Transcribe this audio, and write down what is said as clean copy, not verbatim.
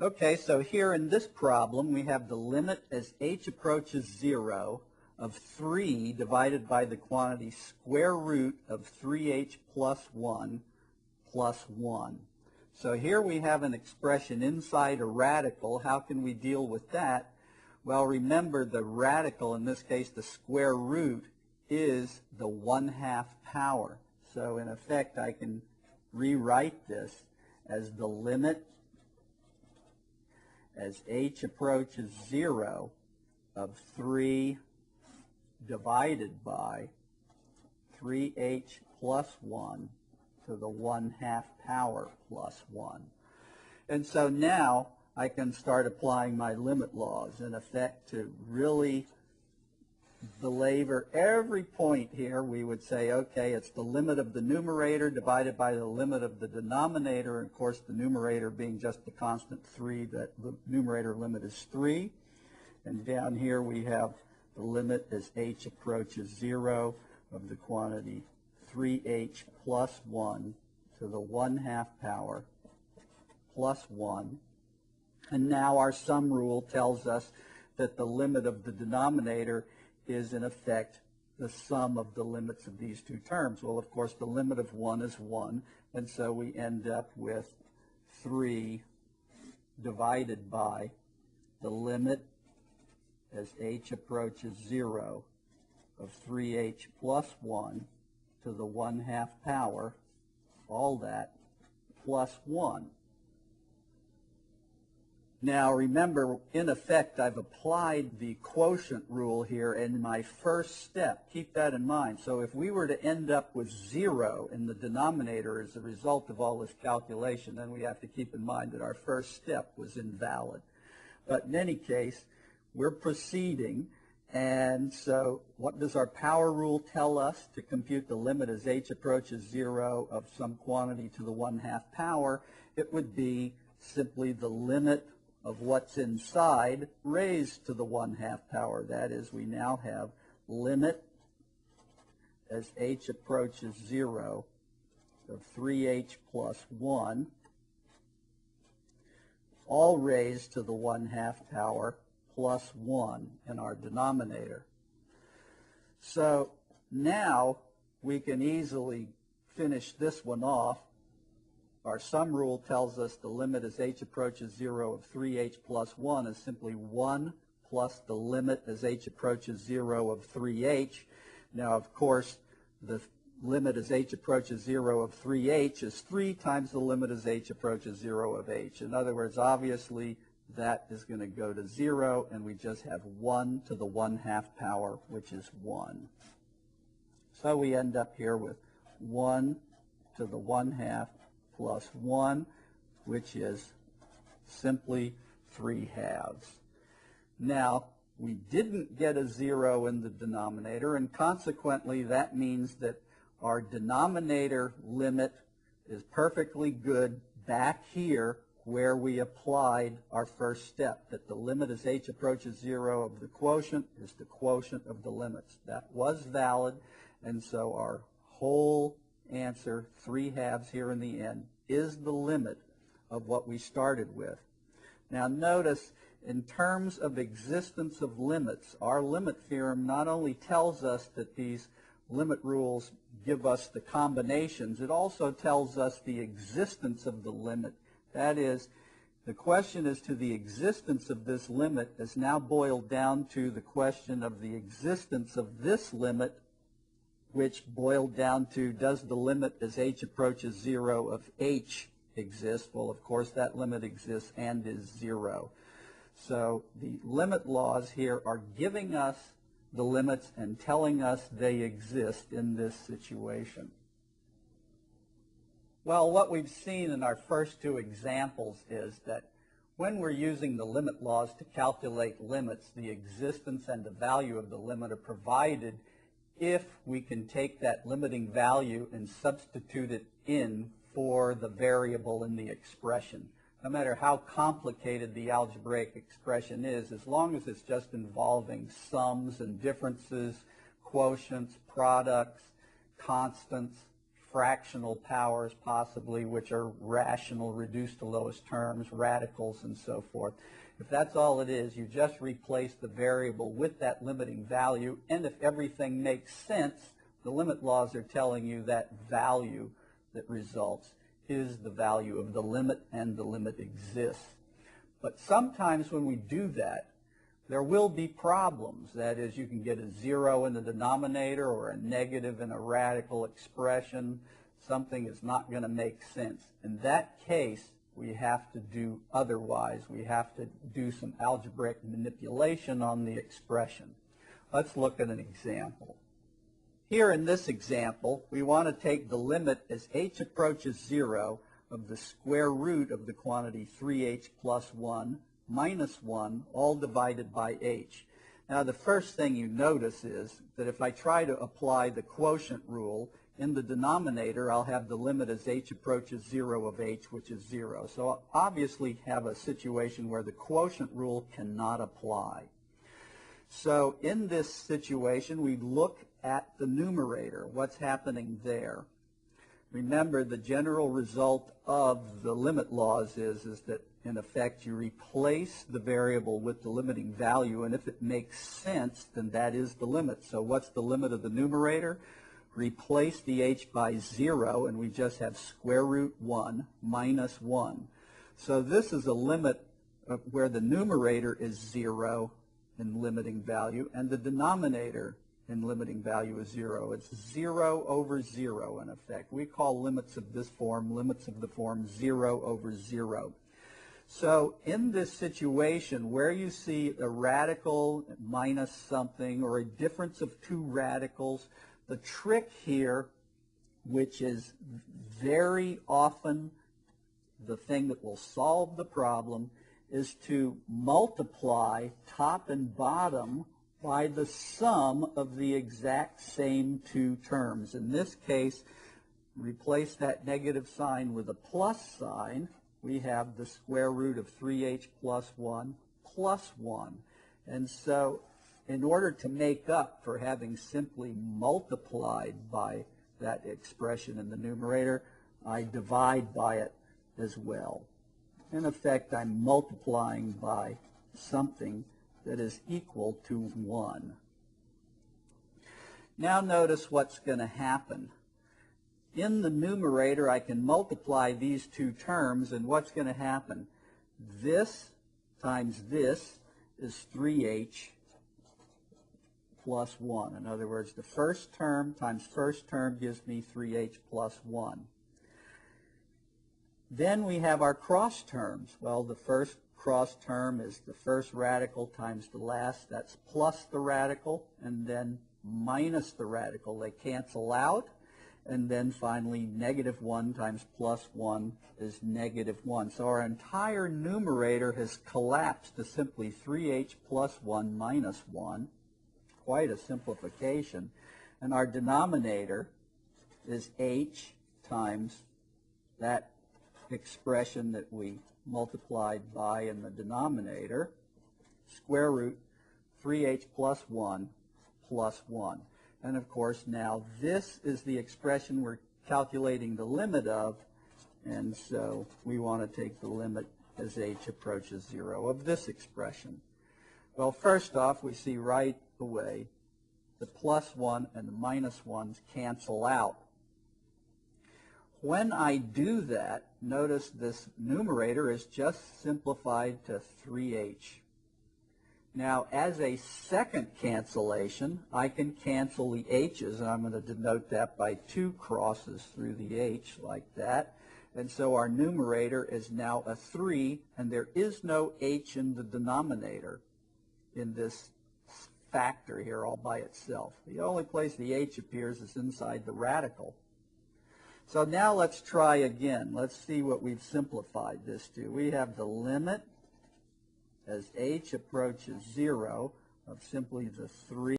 Okay, so here in this problem we have the limit as h approaches 0 of 3 divided by the quantity square root of 3h plus 1 plus 1. So here we have an expression inside a radical. How can we deal with that? Well, remember the radical, in this case the square root, is the 1/2 power. So in effect I can rewrite this as the limit as h approaches 0 of 3 divided by 3h plus 1 to the 1/2 power plus 1. And so now I can start applying my limit laws, in effect, to really belabor every point here. We would say, okay, it's the limit of the numerator divided by the limit of the denominator, and of course the numerator being just the constant 3, that the numerator limit is 3. And down here we have the limit as h approaches 0 of the quantity 3h plus 1 to the 1/2 power plus 1. And now our sum rule tells us that the limit of the denominator is in effect the sum of the limits of these two terms. Well, of course, the limit of 1 is 1, and so we end up with 3 divided by the limit as h approaches 0 of 3h plus 1 to the 1/2 power, all that, plus 1. Now remember, in effect, I've applied the quotient rule here in my first step. Keep that in mind. So if we were to end up with 0 in the denominator as a result of all this calculation, then we have to keep in mind that our first step was invalid. But in any case, we're proceeding, and so what does our power rule tell us to compute the limit as h approaches 0 of some quantity to the 1/2 power? It would be simply the limit of what's inside raised to the 1/2 power. That is, we now have limit as h approaches 0 of 3h plus 1, all raised to the 1/2 power plus 1 in our denominator. So now we can easily finish this one off. Our sum rule tells us the limit as h approaches 0 of 3h plus 1 is simply 1 plus the limit as h approaches 0 of 3h. Now, of course, the limit as h approaches 0 of 3h is 3 times the limit as h approaches 0 of h. In other words, obviously, that is going to go to 0, and we just have 1 to the 1/2 power, which is 1. So we end up here with 1 to the 1/2 plus 1, which is simply 3/2. Now, we didn't get a 0 in the denominator, and consequently that means that our denominator limit is perfectly good back here where we applied our first step, that the limit as h approaches 0 of the quotient is the quotient of the limits. That was valid, and so our whole answer, 3/2 here in the end, is the limit of what we started with. Now notice, in terms of existence of limits, our limit theorem not only tells us that these limit rules give us the combinations, it also tells us the existence of the limit. That is, the question as to the existence of this limit is now boiled down to the question of the existence of this limit, which boiled down to, does the limit as h approaches 0 of h exist? Well, of course, that limit exists and is 0. So the limit laws here are giving us the limits and telling us they exist in this situation. Well, what we've seen in our first two examples is that when we're using the limit laws to calculate limits, the existence and the value of the limit are provided if we can take that limiting value and substitute it in for the variable in the expression. No matter how complicated the algebraic expression is, as long as it's just involving sums and differences, quotients, products, constants, fractional powers possibly, which are rational, reduced to lowest terms, radicals, and so forth. If that's all it is, you just replace the variable with that limiting value, and if everything makes sense, the limit laws are telling you that value that results is the value of the limit, and the limit exists. But sometimes when we do that, there will be problems. That is, you can get a 0 in the denominator or a negative in a radical expression. Something is not going to make sense. In that case, we have to do otherwise. We have to do some algebraic manipulation on the expression. Let's look at an example. Here in this example, we want to take the limit as h approaches 0 of the square root of the quantity 3h plus 1 minus 1, all divided by h. Now, the first thing you notice is that if I try to apply the quotient rule, in the denominator, I'll have the limit as h approaches 0 of h, which is 0. So I'll obviously have a situation where the quotient rule cannot apply. So in this situation, we look at the numerator, what's happening there. Remember, the general result of the limit laws is that, in effect, you replace the variable with the limiting value, and if it makes sense, then that is the limit. So what's the limit of the numerator? Replace the h by 0, and we just have square root 1 minus 1. So this is a limit where the numerator is 0 in limiting value, and the denominator in limiting value is 0. It's 0 over 0, in effect. We call limits of this form limits of the form 0 over 0. So in this situation where you see a radical minus something or a difference of two radicals, the trick here, which is very often the thing that will solve the problem, is to multiply top and bottom by the sum of the exact same two terms. In this case, replace that negative sign with a plus sign. We have the square root of 3h plus 1 plus 1. And so in order to make up for having simply multiplied by that expression in the numerator, I divide by it as well. In effect, I'm multiplying by something that is equal to 1. Now notice what's going to happen. In the numerator, I can multiply these two terms, and what's going to happen? This times this is 3h plus 1. In other words, the first term times first term gives me 3h plus 1. Then we have our cross terms. Well, the first cross term is the first radical times the last. That's plus the radical, and then minus the radical. They cancel out. And then finally, negative 1 times plus 1 is negative 1. So our entire numerator has collapsed to simply 3h plus 1 minus 1. Quite a simplification. And our denominator is h times that expression that we multiplied by in the denominator, square root 3h plus 1 plus 1. And of course now this is the expression we're calculating the limit of, and so we want to take the limit as h approaches 0 of this expression. Well, first off, we see right away the plus 1 and the minus 1s cancel out. When I do that, notice this numerator is just simplified to 3h. Now, as a second cancellation, I can cancel the h's, and I'm going to denote that by 2 crosses through the h like that. And so our numerator is now a 3, and there is no h in the denominator in this factor here all by itself. The only place the h appears is inside the radical. So now let's try again. Let's see what we've simplified this to. We have the limit as h approaches 0 of simply the 3